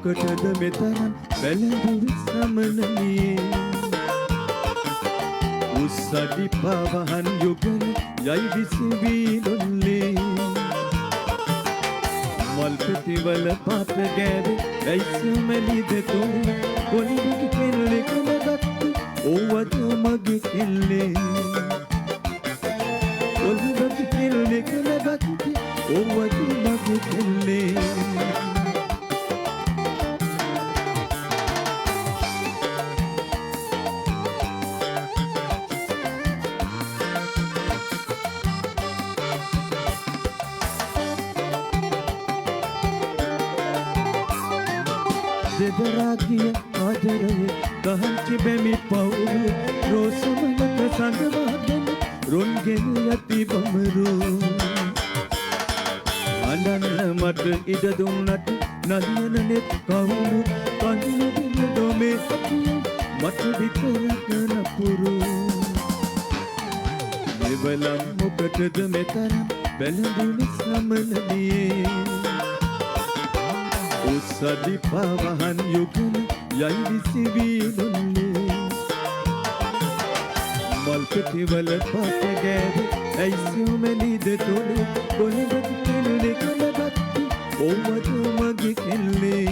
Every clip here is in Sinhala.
මොකටද මෙතරම් බැලඳුරු සමනනියේ උස්සඩි පවහන් යුගල යයි විසිවී ලොල්ලේ මල් පෙතිවල පාත ගෑවේ ඇයිසමැලිද තොර කොළඹ කෙල්ලේ කලගත්තු ඕවද මගේ කෙල්ලේ කොළඹ කෙල්ලේ කලගත්තු ඕවද මගේ කෙල්ලේ දෙදරාගිය ආදරය දහන්චි බැමි පවුරු රෝසමලක සඳවාගෙන රොන්ගෙන යති බමරු අනන්න මට ඉඩ දුන්නට නලියන නෙත් කවුරු කඳුලුදින දොමේ මට විතරක නපුරු මෙවලම් මොකටද මෙතරම් බැලඳුණු සමනලියේ උස්සඩි පවහන් යුගල යයි විසිවී ලොල්ලේ මල් පෙතිවල පාත ගෑවේ ඇයිසමැලිද තොර කොළඹ කෙල්ලේ කලගත්තු ඕවද මගේ කෙල්ලේ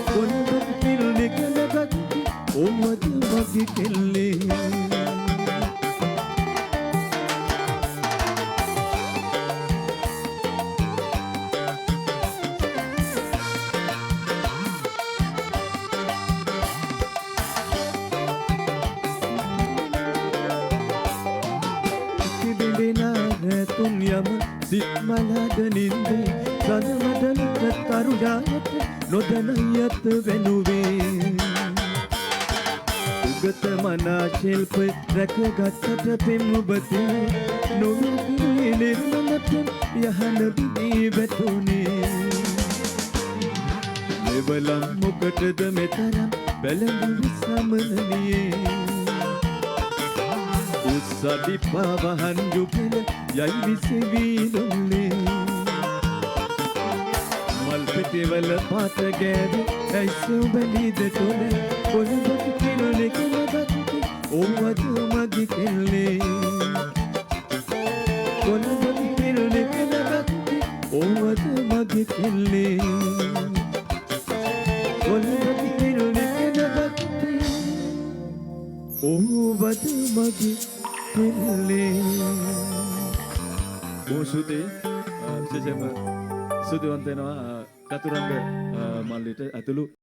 කොළඹ කෙල්ලේ කලගත්තු ඕවද මගේ කෙල්ලේ තුන් යම සිත් මලද නින්දේ සනමඩලක තරුණායට නොදැනියත් වෙනුවේ උගත මනා ශිල්ප රැකගත්තට පෙම් ඔබතේ නොවුනේ නිර්මලපෙම් යහන බිදී වැටුනේ මෙවලම් මොකටද මෙතරම් බැලඳුරු සමනලියේ උස්සඩි පවහන් යුගල යයි විසිවී ලොල්ලේ මල් පෙතිවල පාත ගෑවේ ඇයිසමැලිද තොර කොළඹ කෙල්ලේ කලගත්තු ඕවද මගේ කෙල්ලේ කොළඹ කෙල්ලේ කලගත්තු ඕවද මගේ කෙල්ලේ කොළඹ කෙල්ලේ කලගත්තු ඕවද මගේ සුදේ විශේෂයෙන්ම සුදුවන්ත වෙනවා චතුරංග මල්ලිට ඇතුළු